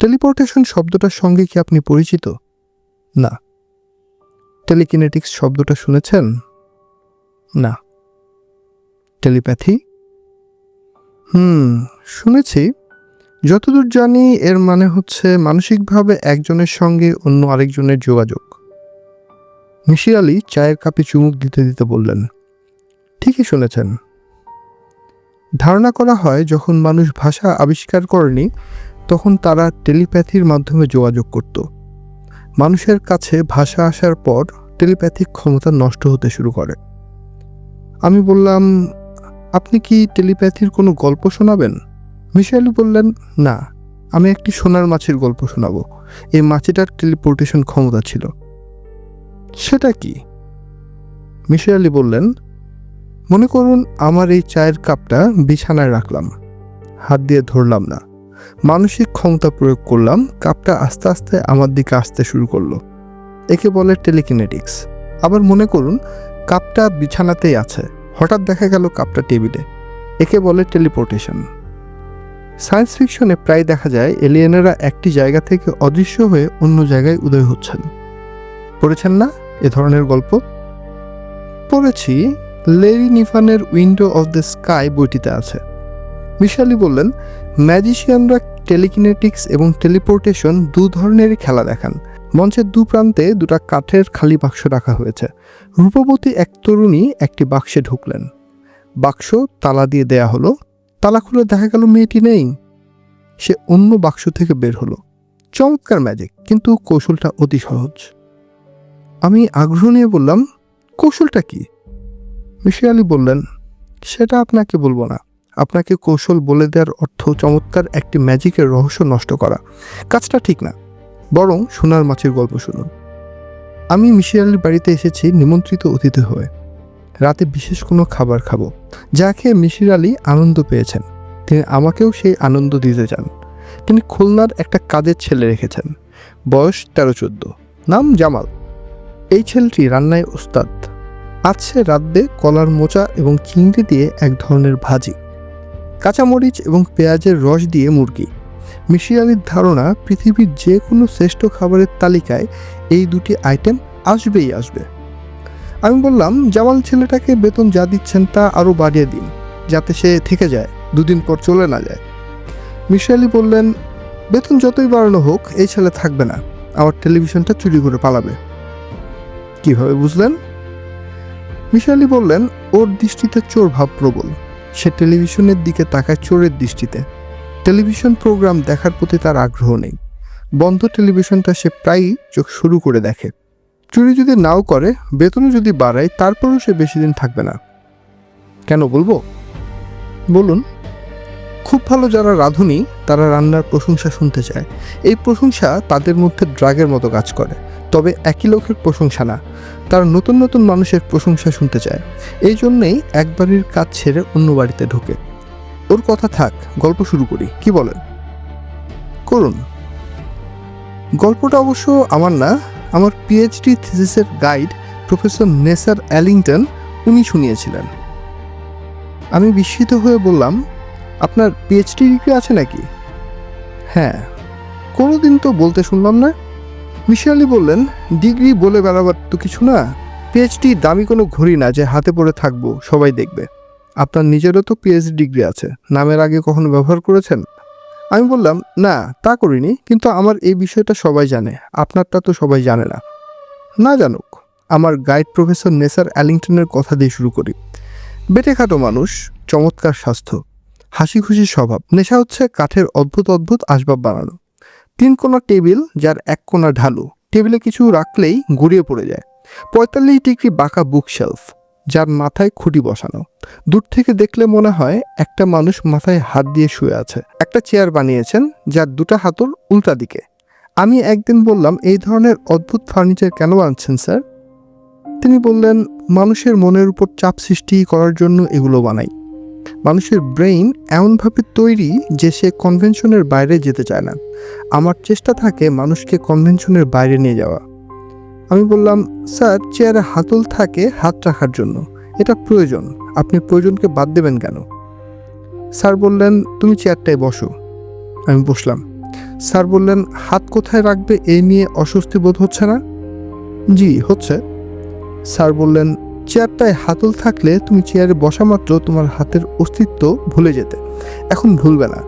Teleportation শব্দটার সঙ্গে কি আপনি পরিচিত? না। টেলিকিনেটিক্স শব্দটা শুনেছেন? না। টেলিপ্যাথি? শুনেছি। যতদূর জানি এর মানে হচ্ছে মানসিকভাবে একজনের সঙ্গে অন্য আরেকজনের যোগাযোগ। মিসির আলি চায়ের কাপে চুমুক দিতে দিতে বললেন, ঠিকই শুনেছেন। ধারণা করা হয় যখন মানুষ ভাষা আবিষ্কার করেনি তখন তারা টেলিপ্যাথির মাধ্যমে যোগাযোগ করত। মানুষের কাছে ভাষা আসার পর টেলিপ্যাথিক ক্ষমতা নষ্ট হতে শুরু করে। আমি বললাম, আপনি কি টেলিপ্যাথির কোনো গল্প শোনাবেন? মিসির আলি বললেন, না, আমি একটি সোনার মাছির গল্প শোনাবো। এই মাছিটার টেলিপোর্টেশন ক্ষমতা ছিল। সেটা কি? মিসির আলি বললেন, মনে করুন আমার এই চায়ের কাপটা বিছানায় রাখলাম, হাত দিয়ে ধরলাম না, মানসিক ক্ষমতা প্রয়োগ করলাম, কাপটা আস্তে আস্তে আমার দিকে আসতে শুরু করলো। একে বলে টেলিকিনেটিক্স। আবার মনে করুন কাপটা বিছানাতেই আছে, হঠাৎ দেখা গেল কাপটা টেবিলে। একে বলে টেলিপোর্টেশন। সায়েন্স ফিকশনে প্রায় দেখা যায় এলিয়েনেরা একটি জায়গা থেকে অদৃশ্য হয়ে অন্য জায়গায় উদয় হচ্ছেন। পড়েছেন না এ ধরনের গল্প? পড়েছি, লেরি নিফানের উইন্ডো অফ দ্য স্কাই বইটিতে আছে। মিসির আলি বললেন, ম্যাজিশিয়ানরা টেলিকিনেটিক্স এবং টেলিপোর্টেশন দু ধরনেরই খেলা দেখান। মঞ্চের দু প্রান্তে দুটা কাঠের খালি বাক্স রাখা হয়েছে। রূপবতী এক তরুণী একটি বাক্সে ঢুকলেন। বাক্স তালা দিয়ে দেয়া হলো। তালা খুলে দেখা গেল মেয়েটি নেই। সে অন্য বাক্স থেকে বের হলো। চমৎকার ম্যাজিক, কিন্তু কৌশলটা অতি সহজ। আমি আগ্রহ নিয়ে বললাম, কৌশলটা কি? মিসির আলি বললেন, সেটা আপনাকে বলবো না। আপনাকে কৌশল বলে দেওয়ার অর্থ চমৎকার একটি ম্যাজিকের রহস্য নষ্ট করা। কাজটা ঠিক না। বরং সোনার মাছের গল্প শুনুন। আমি মিসির আলির বাড়িতে এসেছি নিমন্ত্রিত অতিথি হয়ে। রাতে বিশেষ কোনো খাবার খাবো, যা খেয়ে মিসির আলি আনন্দ পেয়েছেন। তিনি আমাকেও সেই আনন্দ দিতে চান। তিনি খুলনার একটা কাজের ছেলে রেখেছেন, বয়স 13-14, নাম জামাল। এই ছেলেটি রান্নায় ওস্তাদ। আছে রাঁধবে কলার মোচা এবং চিংড়ি দিয়ে এক ধরনের ভাজি, কাঁচামরিচ এবং পেঁয়াজের রস দিয়ে মুরগি। মিসির আলির ধারণা পৃথিবীর যে কোনো শ্রেষ্ঠ খাবারের তালিকায় এই দুটি আইটেম আসবেই আসবে। আমি বললাম, জামাল ছেলেটাকে বেতন যা দিচ্ছেন তা আরও বাড়িয়ে দিন, যাতে সে থেকে যায়, দুদিন পর চলে না যায়। মিসির আলি বললেন, বেতন যতই বাড়ানো হোক এই ছেলে থাকবে না, আমার টেলিভিশনটা চুরি করে পালাবে। কিভাবে বুঝলেন? মিসির আলি বললেন, ওর দৃষ্টিতে চোর ভাব প্রবল। সে টেলিভিশনের দিকে তাকায় চোরের দৃষ্টিতে। টেলিভিশন প্রোগ্রাম দেখার প্রতি তার আগ্রহ নেই। বন্ধ টেলিভিশনটা সে প্রায়ই চোখ শুরু করে দেখে। চুরি যদি নাও করে, বেতনও যদি বাড়ায়, তারপরেও সে বেশি দিন থাকবে না। কেন বলবো? বলুন। খুব ভালো যারা রাঁধুনি তারা রান্নার প্রশংসা শুনতে চায়। এই প্রশংসা তাদের মধ্যে ড্রাগের মতো কাজ করে। তবে একই লোকের প্রশংসা না, তারা নতুন নতুন মানুষের প্রশংসা শুনতে চায়। এই জন্যেই এক বাড়ির কাজ ছেড়ে অন্য বাড়িতে ঢোকে। ওর কথা থাক, গল্প শুরু করি, কি বলেন? করুন। গল্পটা অবশ্য আমার না, আমার PhD থিসিসের guide professor Nesar Arlington, উনি শুনিয়েছিলেন। আমি বিস্মিত হয়ে বললাম, আপনার পিএইচডি ডিগ্রি আছে নাকি? হ্যাঁ। কোনোদিন তো বলতে শুনলাম না। মিসির আলি বললেন, ডিগ্রি বলে বেড়াবার তো কিছু না। পিএইচডি দামি কোনো ঘড়ি না যে হাতে পরে থাকবো সবাই দেখবে। আপনার নিজেরও তো পিএইচডি ডিগ্রি আছে, নামের আগে কখনো ব্যবহার করেছেন? আমি বললাম, না তা করিনি, কিন্তু আমার এই বিষয়টা সবাই জানে, আপনারটা তো সবাই জানে না। না জানুক, আমার গাইড প্রফেসর নেসার অ্যালিংটনের কথা দিয়ে শুরু করি। বেটে খাটো মানুষ, চমৎকার স্বাস্থ্য, হাসি খুশি স্বভাব। নেশা হচ্ছে কাঠের অদ্ভুত অদ্ভুত আসবাব বানানো। 3 কোণা টেবিল, যার এক কোণা ঢালু। টেবিলে কিছু রাখলেই গড়িয়ে পড়ে যায়। 45 ডিগ্রি বাঁকা বুকশেলফ, যার মাথায় খুঁটি বসানো। দূর থেকে দেখলে মনে হয় একটা মানুষ মাথায় হাত দিয়ে শুয়ে আছে। একটা চেয়ার বানিয়েছেন যার দুটো হাতল উল্টা দিকে। আমি একদিন বললাম, এই ধরনের অদ্ভুত ফার্নিচার কেন আনছেন স্যার? তিনি বললেন, মানুষের মনের উপর চাপ সৃষ্টি করার জন্য এগুলো বানাই। মানুষের ব্রেইন এমনভাবে তৈরি যে সে কনভেনশনের বাইরে যেতে চায় না। আমার চেষ্টা থাকে মানুষকে কনভেনশনের বাইরে নিয়ে যাওয়া। আমি বললাম, স্যার চেয়ারে হাতল থাকে হাত রাখার জন্য, এটা প্রয়োজন, আপনি প্রয়োজনকে বাদ দেবেন কেন? স্যার বললেন, তুমি চেয়ারটায় বসো। আমি বসলাম। স্যার বললেন, হাত কোথায় রাখবে এই নিয়ে অস্বস্তি বোধ হচ্ছে না? জি হচ্ছে। স্যার বললেন, চেয়ারটায় হাতল থাকলে তুমি চেয়ারে বসা মাত্র তোমার হাতের অস্তিত্ব ভুলে যেতে। এখন ভুলবে না।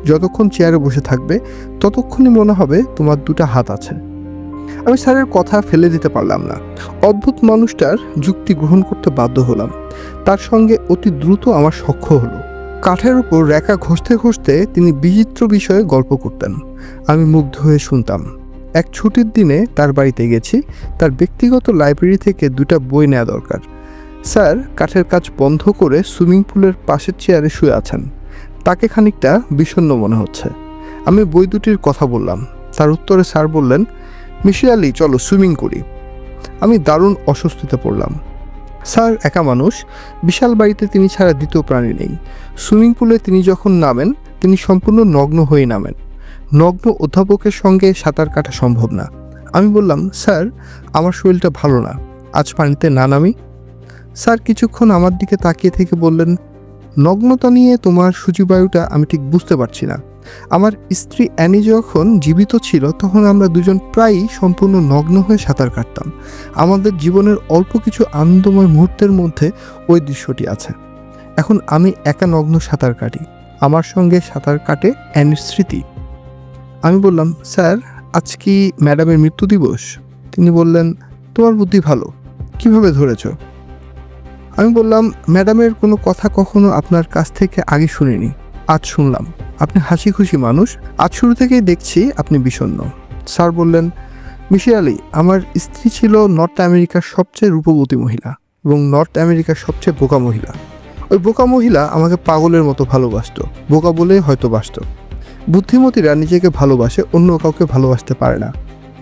যতক্ষণ চেয়ারে বসে থাকবে ততক্ষণই মনে হবে তোমার দুটো হাত আছে। আমি স্যারের কথা ফেলে দিতে পারলাম না। অদ্ভুত মানুষটার যুক্তি গ্রহণ করতে বাধ্য হলাম। তার সঙ্গে অতি দ্রুত আমার সখ্য হলো। কাঠের উপর রেখা ঘষতে ঘষতে তিনি বিচিত্র বিষয়ে গল্প করতেন। আমি মুগ্ধ হয়ে শুনতাম। এক ছুটির দিনে তার বাড়িতে গেছি। তার ব্যক্তিগত লাইব্রেরি থেকে 2টা বই নেওয়া দরকার। স্যার কাঠের কাজ বন্ধ করে সুইমিং পুলের পাশের চেয়ারে শুয়ে আছেন। তাকে খানিকটা বিষণ্ণ মনে হচ্ছে। আমি বই দুটির কথা বললাম। তার উত্তরে স্যার বললেন, মিসির আলী, চলো সুইমিং করি। আমি দারুণ অস্বস্তিতে পড়লাম। স্যার একা মানুষ, বিশাল বাড়িতে তিনি ছাড়া দ্বিতীয় প্রাণী নেই। সুইমিং পুলে তিনি যখন নামেন তিনি সম্পূর্ণ নগ্ন হয়ে নামেন। নগ্ন অধ্যাপকের সঙ্গে সাঁতার কাটা সম্ভব না। আমি বললাম, স্যার আমার শরীরটা ভালো না, আজ পানিতে না নামি? স্যার কিছুক্ষণ আমার দিকে তাকিয়ে থেকে বললেন, নগ্নতা নিয়ে তোমার সূচিবায়ুটা আমি ঠিক বুঝতে পারছি না। আমার স্ত্রী অ্যানি যখন জীবিত ছিল তখন আমরা দুজন প্রায়ই সম্পূর্ণ নগ্ন হয়ে সাঁতার কাটতাম। আমাদের জীবনের অল্প কিছু আনন্দময় মুহূর্তের মধ্যে ওই দৃশ্যটি আছে। এখন আমি একা নগ্ন সাঁতার কাটি, আমার সঙ্গে সাঁতার কাটে অ্যানির স্মৃতি। আমি বললাম, স্যার আজ কি ম্যাডামের মৃত্যু দিবস? তিনি বললেন, তোমার বুদ্ধি ভালো, কিভাবে ধরেছ? আমি বললাম, ম্যাডামের কোনো কথা কখনো আপনার কাছ থেকে আগে শুনিনি, আজ শুনলাম। আপনি হাসি খুশি মানুষ, আজ শুরু থেকেই দেখছি আপনি বিষণ্ণ। স্যার বললেন, মিসির আলী, আমার স্ত্রী ছিল নর্থ আমেরিকার সবচেয়ে রূপবতী মহিলা এবং নর্থ আমেরিকার সবচেয়ে বোকা মহিলা। ওই বোকা মহিলা আমাকে পাগলের মতো ভালোবাসত, বোকা বলেই হয়তো বাসত। বুদ্ধিমতীরা নিজেকে ভালোবাসে, অন্য কাউকে ভালোবাসতে পারে না,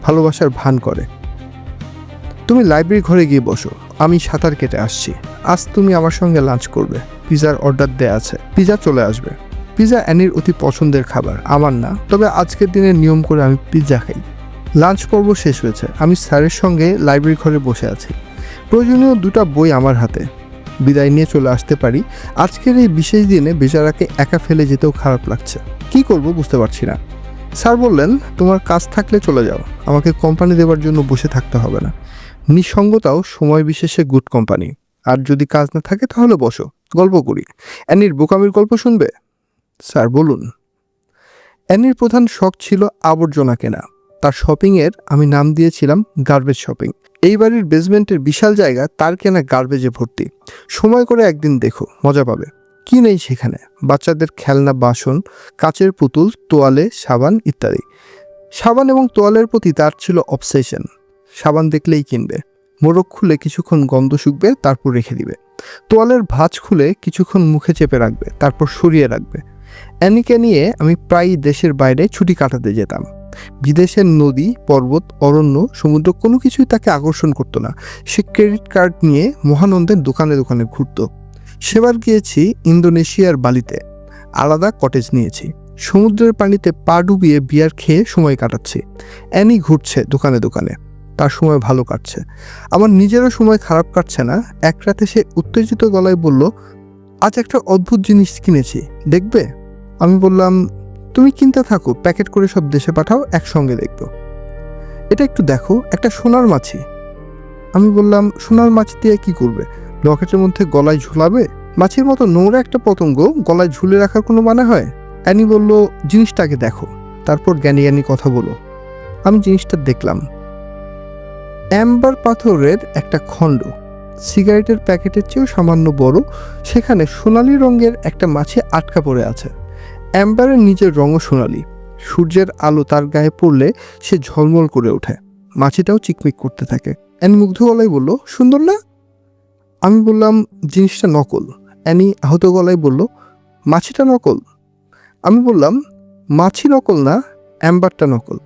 ভালোবাসার ভান করে। তুমি লাইব্রেরি ঘরে গিয়ে বসো, আমি সাঁতার কেটে আসছি। আজ তুমি আমার সঙ্গে লাঞ্চ করবে, পিজার অর্ডার দেয়া আছে, পিজা চলে আসবে। পিজা অ্যানির অতি পছন্দের খাবার, আমার না, তবে আজকের দিনের নিয়ম করে আমি পিজা খাই। লাঞ্চ পর্ব শেষ হয়েছে, আমি স্যারের সঙ্গে লাইব্রেরি ঘরে বসে আছি। প্রয়োজনীয় 2টা বই আমার হাতে। বিদায় নিয়ে চলে আসতে পারি। আজকের এই বিশেষ দিনে বেচারাকে একা ফেলে যেতেও খারাপ লাগছে। কি করব বুঝতে পারছি না। স্যার বললেন, তোমার কাজ থাকলে চলে যাও, আমাকে কোম্পানি দেওয়ার জন্য বসে থাকতে হবে না। নিঃসঙ্গতাও সময় বিশেষে গুড কোম্পানি। আর যদি কাজ না থাকে তাহলে বসো, গল্প করি। অ্যানির বোকামির গল্প শুনবে? স্যার বলুন। অ্যানির প্রধান শখ ছিল আবর্জনা কেনা। তার শপিংয়ের আমি নাম দিয়েছিলাম গার্বেজ শপিং। এই বাড়ির বেসমেন্টের বিশাল জায়গা তার কেনা গার্বেজে ভর্তি। সময় করে একদিন দেখো, মজা পাবে। কি নেই সেখানে? বাচ্চাদের খেলনা, বাসন, কাচের পুতুল, তোয়ালে, সাবান ইত্যাদি। সাবান এবং তোয়ালের প্রতি তার ছিল অবসেশন। সাবান দেখলেই কিনবে। মোড়ক খুলে কিছুক্ষণ গন্ধ শুকবে, তারপর রেখে দিবে। তোয়ালের ভাঁজ খুলে কিছুক্ষণ মুখে চেপে রাখবে, তারপর সরিয়ে রাখবে। অ্যানিকে নিয়ে আমি প্রায়ই দেশের বাইরে ছুটি কাটাতে যেতাম। বিদেশের নদী, পর্বত, অরণ্য, সমুদ্র কোনো কিছুই তাকে আকর্ষণ করতো না। সে ক্রেডিট কার্ড নিয়ে মহানন্দের দোকানে দোকানে ঘুরত। সেবার গিয়েছি ইন্দোনেশিয়ার বালিতে, আলাদা কটেজ নিয়েছি। সমুদ্রের পানিতে পা ডুবিয়ে বিয়ার খেয়ে সময় কাটাচ্ছি। অ্যানি ঘুরছে দোকানে দোকানে, তার সময় ভালো কাটছে। আমার নিজেরও সময় খারাপ কাটছে না। এক রাতে সে উত্তেজিত গলায় বলল, আজ একটা অদ্ভুত জিনিস কিনেছি, দেখবে? আমি বললাম, তুমি কিনতে থাকো, প্যাকেট করে সব দেশে পাঠাও, একসঙ্গে দেখব। এটা একটু দেখো, একটা সোনার মাছি। আমি বললাম, সোনার মাছি দিয়ে কি করবে? লকেটের মধ্যে গলায় ঝুলাবে? মাছির মতো নোংরা একটা পতঙ্গ গলায় ঝুলে রাখার কোনো মানে হয়? অ্যানি বলল, জিনিসটাকে দেখো, তারপর জ্ঞানী জ্ঞানী কথা বলো। আমি জিনিসটা দেখলাম। অ্যাম্বার পাথরের একটা খণ্ড, সিগারেটের প্যাকেটের চেয়েও সামান্য বড়। সেখানে সোনালি রঙের একটা মাছি আটকা পড়ে আছে। অ্যাম্বারের নিজের রঙও সোনালি। সূর্যের আলো তার গায়ে পড়লে সে ঝলমল করে ওঠে। মাছিটাও চিকমিক করতে থাকে। অ্যানি মুগ্ধ গলায় বলল, সুন্দর না? আমি বললাম, জিনিসটা নকল। অ্যানি আহত গলায় বলল, মাছিটা নকল? আমি বললাম, মাছি নকল না, অ্যাম্বারটা নকল।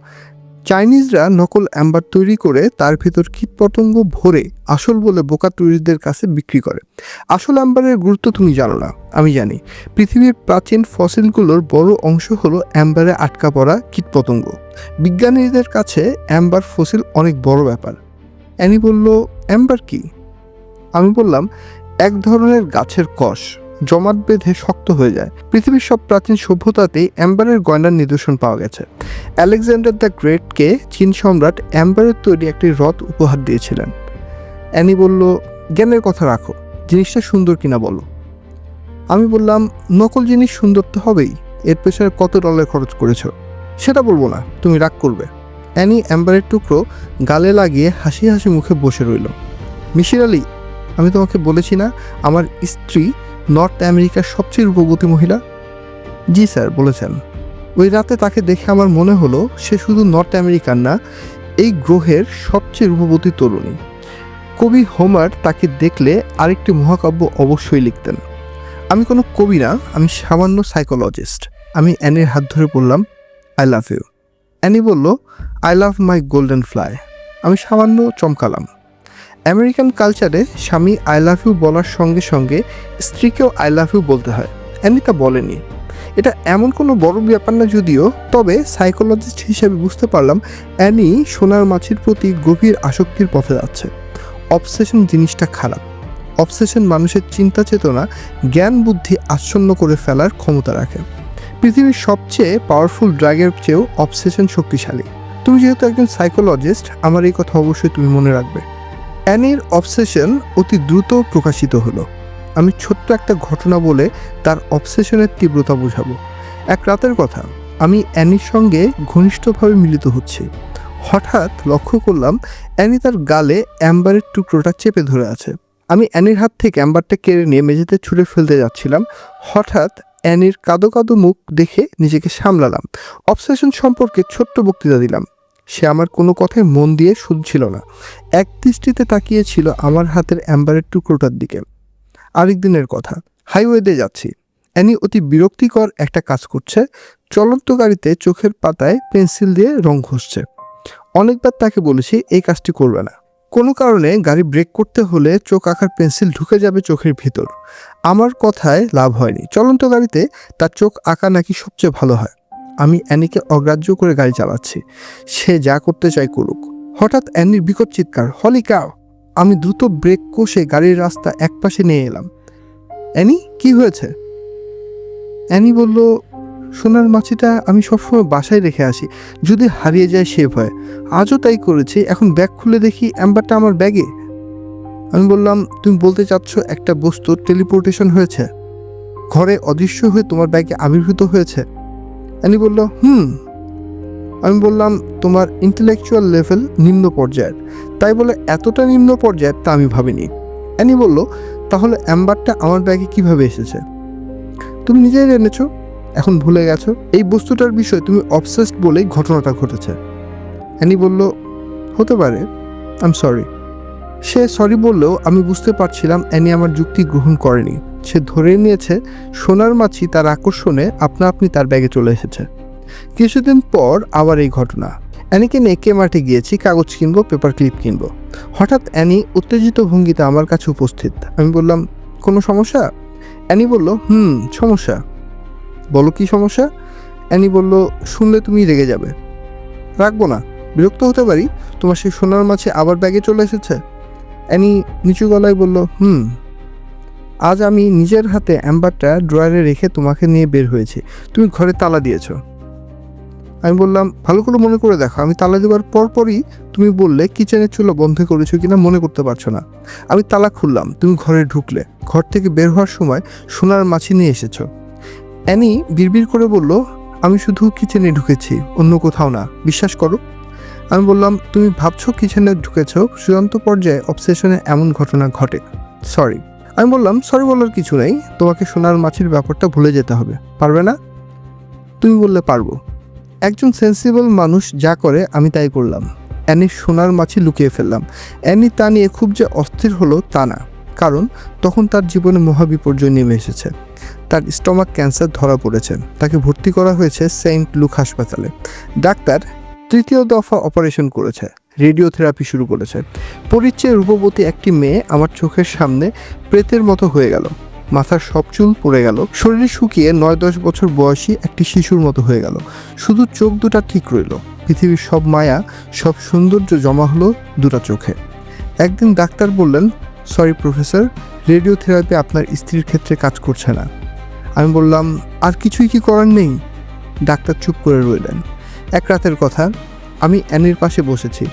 চাইনিজরা নকল অ্যাম্বার তৈরি করে তার ভেতর কীটপতঙ্গ ভরে আসল বলে বোকা টুরিস্টদের কাছে বিক্রি করে। আসল অ্যাম্বারের গুরুত্ব তুমি জানো না, আমি জানি। পৃথিবীর প্রাচীন ফসিলগুলোর বড় অংশ হলো অ্যাম্বারে আটকা পড়া কীটপতঙ্গ। বিজ্ঞানীদের কাছে অ্যাম্বার ফসিল অনেক বড় ব্যাপার। অ্যানি বলল, অ্যাম্বার কি? আমি বললাম, এক ধরনের গাছের কষ, জমাট বেঁধে শক্ত হয়ে যায়। পৃথিবীর সব প্রাচীন সভ্যতাতেই অ্যাম্বারের গয়নার নিদর্শন পাওয়া গেছে। আলেকজান্ডার দ্য গ্রেটকে চীন সম্রাট অ্যাম্বারের তৈরি একটি রথ উপহার দিয়েছিলেন। অ্যানি বলল, জ্ঞানের কথা রাখো, জিনিসটা সুন্দর কিনা বলো। আমি বললাম, নকল জিনিস সুন্দর তো হবেই, এর পেছনে কত ডলার খরচ করেছো সেটা বলবো না, তুমি রাগ করবে। অ্যানি অ্যাম্বারের টুকরো গালে লাগিয়ে হাসি হাসি মুখে বসে রইল। মিসির আলি, আমি তোমাকে বলেছি না আমার স্ত্রী নর্থ আমেরিকার সবচেয়ে রূপবতী মহিলা? জি স্যার, বলেছেন। ওই রাতে তাকে দেখে আমার মনে হলো সে শুধু নর্থ আমেরিকার না, এই গ্রহের সবচেয়ে রূপবতী তরুণী। কবি হোমার তাকে দেখলে আরেকটি মহাকাব্য অবশ্যই লিখতেন। আমি কোনো কবি না, আমি সামান্য সাইকোলজিস্ট। আমি অ্যানির হাত ধরে বললাম, আই লাভ ইউ। অ্যানি বলল, I love my golden fly. আমি সামান্য চমকালাম। আমেরিকান কালচারে স্বামী আই লাভ ইউ বলার সঙ্গে সঙ্গে স্ত্রীকেও আই লাভ ইউ বলতে হয়। অ্যানি তা বলেনি। এটা এমন কোনো বড় ব্যাপার না যদিও, তবে সাইকোলজিস্ট হিসেবে বুঝতে পারলাম অ্যানি সোনার মাছির প্রতি গভীর আসক্তির পথে যাচ্ছে। অবসেশন জিনিসটা খারাপ। অবসেশন মানুষের চিন্তা চেতনা, জ্ঞান বুদ্ধি আচ্ছন্ন করে ফেলার ক্ষমতা রাখে। পৃথিবীর সবচেয়ে পাওয়ারফুল ড্রাগের চেয়েও অবসেশন শক্তিশালী। তুমি যেহেতু একজন সাইকোলজিস্ট, আমার এই কথা অবশ্যই তুমি মনে রাখবে। অ্যানির অবসেশন অতি দ্রুত প্রকাশিত হলো। আমি ছোট্ট একটা ঘটনা বলে তার অবসেশনের তীব্রতা বোঝাবো। এক রাতের কথা, আমি অ্যানির সঙ্গে ঘনিষ্ঠভাবে মিলিত হচ্ছি। হঠাৎ লক্ষ্য করলাম অ্যানি তার গালে অ্যাম্বারের টুকরোটা চেপে ধরে আছে। আমি অ্যানির হাত থেকে অ্যাম্বারটা কেড়ে নিয়ে মেঝেতে ছুঁড়ে ফেলতে যাচ্ছিলাম। হঠাৎ অ্যানির কাদো কাদো মুখ দেখে নিজেকে সামলালাম। অবসেশন সম্পর্কে ছোট্ট বক্তৃতা দিলাম। সে আমার কোনো কথায় মন দিয়ে শুনছিল না। এক দৃষ্টিতে তাকিয়েছিল আমার হাতের অ্যাম্বারের টুকরোটার দিকে। আরেক দিনের কথা, হাইওয়েতে যাচ্ছি। অ্যানি অতি বিরক্তিকর একটা কাজ করছে। চলন্ত গাড়িতে চোখের পাতায় পেন্সিল দিয়ে রং ঘষছে। অনেকবার তাকে বলেছি এই কাজটি করবে না। কোনো কারণে গাড়ি ব্রেক করতে হলে চোখ আঁকার পেন্সিল ঢুকে যাবে চোখের ভিতর। আমার কথায় লাভ হয়নি। চলন্ত গাড়িতে তার চোখ আঁকা নাকি সবচেয়ে ভালো হয়। আমি অ্যানিকে অগ্রাহ্য করে গাড়ি চালাচ্ছি। সে যা করতে চায় করুক। হঠাৎ অ্যানির বিকট চিৎকার, হলি কাউ! আমি দ্রুত ব্রেক কষে গাড়ির রাস্তা একপাশে নিয়ে এলাম। অ্যানি, কি হয়েছে? অ্যানি বলল, সোনার মাছিটা আমি সবসময় বাসায় রেখে আসি, যদি হারিয়ে যায় সে ভয়। আজও তাই করেছি। এখন ব্যাগ খুলে দেখি অ্যাম্বারটা আমার ব্যাগে। আমি বললাম, তুমি বলতে চাচ্ছ একটা বস্তুর টেলিপোর্টেশন হয়েছে, ঘরে অদৃশ্য হয়ে তোমার ব্যাগে আবির্ভূত হয়েছে? অ্যানি বলল, আমি বললাম, তোমার ইন্টেলেকচুয়াল লেভেল নিম্ন পর্যায়ের, তাই বলে এতটা নিম্ন পর্যায়ের তা আমি ভাবিনি। অ্যানি বলল, তাহলে অ্যাম্বারটা আমার ব্যাগে কিভাবে এসেছে? তুমি নিজেই এনেছো, এখন ভুলে গেছো? এই বস্তুটার বিষয়ে তুমি অবসেসড বলেই ঘটনাটা ঘটেছে। অ্যানি বলল, হতে পারে, I am sorry. Say sorry বললেও আমি বুঝতে পারছিলাম অ্যানি আমার যুক্তি গ্রহণ করেনি। সে ধরে নিয়েছে সোনার মাছি তার আকর্ষণে আপনা আপনি তার ব্যাগে চলে এসেছে। কিছুদিন পর আবার এই ঘটনা। অ্যানিকে নিয়ে কেমার্টে গিয়েছি, কাগজ কিনবো, পেপার ক্লিপ কিনবো। হঠাৎ অ্যানি উত্তেজিত ভঙ্গিতে আমার কাছে উপস্থিত। আমি বললাম, কোনো সমস্যা? অ্যানি বলল, সমস্যা। বলো কি সমস্যা? অ্যানি বলল, শুনলে তুমি রেগে যাবে। রাখবো না, বিরক্ত হতে পারি। তোমার সেই সোনার মাছি আবার ব্যাগে চলে এসেছে? অ্যানি নিচু গলায় বলল, আজ আমি নিজের হাতে অ্যাম্বারটা ড্রয়ারে রেখে তোমাকে নিয়ে বের হয়েছি। তুমি ঘরে তালা দিয়েছো। আমি বললাম, ভালো করে মনে করে দেখো, আমি তালা দেওয়ার পরপরই তুমি বললে কিচেনের চুলা বন্ধ করেছো কিনা মনে করতে পারছো না। আমি তালা খুললাম, তুমি ঘরে ঢুকলে। ঘর থেকে বের হওয়ার সময় সোনার মাছি নিয়ে এসেছো। অ্যানি বিড়বিড় করে বলল, আমি শুধু কিচেনে ঢুকেছি, অন্য কোথাও না, বিশ্বাস করো। আমি বললাম, তুমি ভাবছো কিচেনে ঢুকেছো, চূড়ান্ত পর্যায়ে অবসেশনে এমন ঘটনা ঘটে। সরি। আমি বললাম, সরি বলার কিছু নেই, তোমাকে সোনার মাছির ব্যাপারটা ভুলে যেতে হবে। পারবে না? তুমি বললে পারবো। একজন সেন্সিবল মানুষ যা করে আমি তাই করলাম। অ্যানির সোনার মাছি লুকিয়ে ফেললাম। অ্যানি তা নিয়ে খুব যে অস্থির হলো তা না, কারণ তখন তার জীবনে মহাবিপর্যয় নেমে এসেছে। তার স্টমাক ক্যান্সার ধরা পড়েছে। তাকে ভর্তি করা হয়েছে সেন্ট লুক হাসপাতালে। ডাক্তার তৃতীয় দফা অপারেশন করেছে, রেডিওথেরাপি শুরু করেছে। পরিচয়ে রূপবতী একটি মেয়ে আমার চোখের সামনে প্রেতের মতো হয়ে গেল। মাথার সব চুল পড়ে গেল। শরীর শুকিয়ে 9-10 বছর বয়সী একটি শিশুর মতো হয়ে গেল। শুধু চোখ দুটা ঠিক রইল। পৃথিবীর সব মায়া, সব সৌন্দর্য জমা হলো দুটা চোখে। একদিন ডাক্তার বললেন, সরি প্রফেসর, রেডিওথেরাপি আপনার স্ত্রীর ক্ষেত্রে কাজ করছে না। আমি বললাম, আর কিছুই কি করার নেই? ডাক্তার চুপ করে রইলেন। এক রাতের কথা, আমি অ্যানির পাশে বসেছি।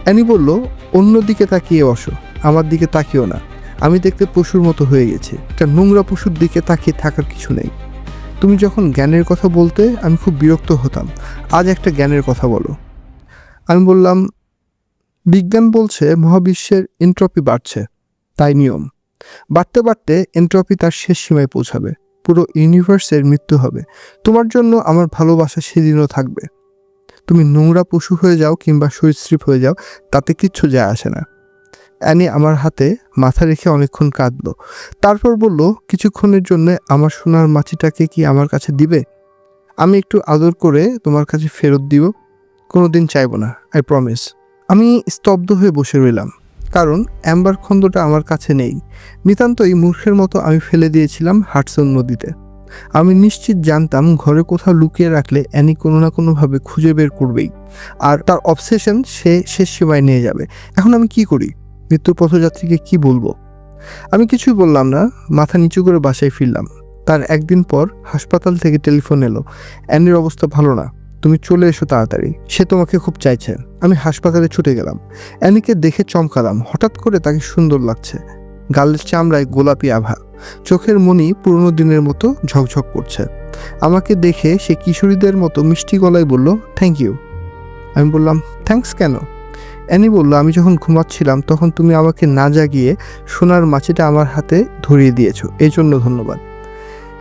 অ্যানি বলল, অন্য দিকে তাকিয়ে বসো, আমার দিকে তাকিও না। আমি দেখতে পশুর মতো হয়ে গেছি। একটা নোংরা পশুর দিকে তাকিয়ে থাকার কিছু নেই। তুমি যখন জ্ঞানের কথা বলতে আমি খুব বিরক্ত হতাম, আজ একটা জ্ঞানের কথা বলো। আমি বললাম, বিজ্ঞান বলছে মহাবিশ্বের এনট্রপি বাড়ছে, তাই নিয়ম। বাড়তে বাড়তে এনট্রপি তার শেষ সীমায় পৌঁছাবে, পুরো ইউনিভার্সের মৃত্যু হবে। তোমার জন্য আমার ভালোবাসা সেদিনও থাকবে। তুমি নোংরা পশু হয়ে যাও কিংবা সরীসৃপ হয়ে যাও, তাতে কিচ্ছু যায় আসে না। অ্যানি আমার হাতে মাথা রেখে অনেকক্ষণ কাঁদলো। তারপর বলল, কিছুক্ষণের জন্য আমার সোনার মাছিটাকে কি আমার কাছে দিবে? আমি একটু আদর করে তোমার কাছে ফেরত দিব। কোনোদিন চাইবো না, আই প্রমিস। আমি স্তব্ধ হয়ে বসে রইলাম, কারণ অ্যাম্বার খণ্ডটা আমার কাছে নেই। নিতান্তই মূর্খের মতো আমি ফেলে দিয়েছিলাম হাডসন নদীতে। আমি নিশ্চিত জানতাম ঘরে কোথাও লুকিয়ে রাখলে অ্যানি কোনো না কোনোভাবে খুঁজে বের করবেই, আর তার অবসেশন সে শেষ সীমায় নিয়ে যাবে। এখন আমি কি করি? মৃত্যুর পথযাত্রীকে কি বলবো? আমি কিছুই বললাম না, মাথা নিচু করে বাসায় ফিরলাম। তার একদিন পর হাসপাতাল থেকে টেলিফোন এলো, অ্যানির অবস্থা ভালো না, তুমি চলে এসো তাড়াতাড়ি, সে তোমাকে খুব চাইছে। আমি হাসপাতালে ছুটে গেলাম। অ্যানিকে দেখে চমকালাম, হঠাৎ করে তাকে সুন্দর লাগছে। গালের চামড়ায় গোলাপি আভা, চোখের মণি পুরনো দিনের মতো ঝকঝক করছে। আমাকে দেখে সে কিশোরীদের মতো মিষ্টি গলায় বলল, থ্যাংক ইউ। আমি বললাম, থ্যাঙ্কস কেন? অ্যানি বলল, আমি যখন ঘুমাচ্ছিলাম তখন তুমি আমাকে না জাগিয়ে সোনার মাছিটা আমার হাতে ধরিয়ে দিয়েছো, এই জন্য ধন্যবাদ।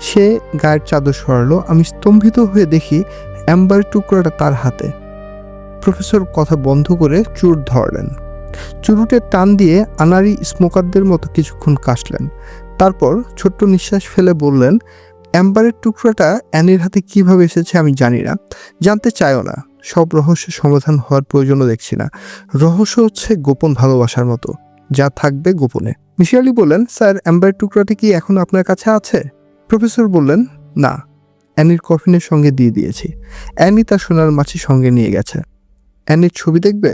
সে গায়ের চাদর সরালো। আমি স্তম্ভিত হয়ে দেখি অ্যাম্বার টুকরাটা তার হাতে। প্রফেসর কথা বন্ধ করে চুরুট ধরলেন। চুরুটের টান দিয়ে আনাড়ি স্মোকারদের মতো কিছুক্ষণ কাশলেন। তারপর ছোট্ট নিঃশ্বাস ফেলে বললেন, অ্যাম্বারের টুকরাটা অ্যানির হাতে কিভাবে এসেছে আমি জানি না, জানতে চাইও না। সব রহস্যের সমাধান হওয়ার প্রয়োজনও দেখছি না। রহস্য হচ্ছে গোপন ভালোবাসার মতো, যা থাকবে গোপনে। মিসির আলি বললেন, স্যার, অ্যাম্বারের টুকরাটি কি এখন আপনার কাছে আছে? প্রফেসর বললেন, না, অ্যানির কফিনের সঙ্গে দিয়ে দিয়েছি। অ্যানি তার সোনার মাছি সঙ্গে নিয়ে গেছে। অ্যানির ছবি দেখবে?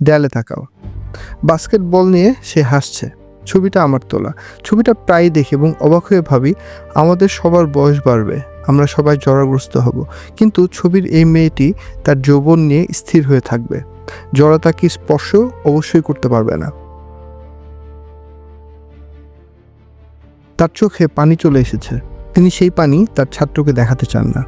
দেয়ালে তাকাও। বাস্কেটবল নিয়ে সে হাসছে। ছবিটা আমার তোলা। ছবিটা প্রায় দেখি এবং অবাক হয়ে ভাবি, আমাদের সবার বয়স বাড়বে, আমরা সবাই জরাগ্রস্ত হব, কিন্তু ছবির এই মেয়েটি তার যৌবন নিয়ে স্থির হয়ে থাকবে। জড়তা কি স্পর্শ অবশ্যই করতে পারবে না। তার চোখে পানি চলে এসেছে। তিনি সেই পানি তার ছাত্রকে দেখাতে চান না।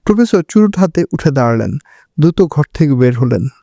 প্রফেসর চুরুট হাতে উঠে দাঁড়ালেন, দ্রুত ঘর থেকে বের হলেন।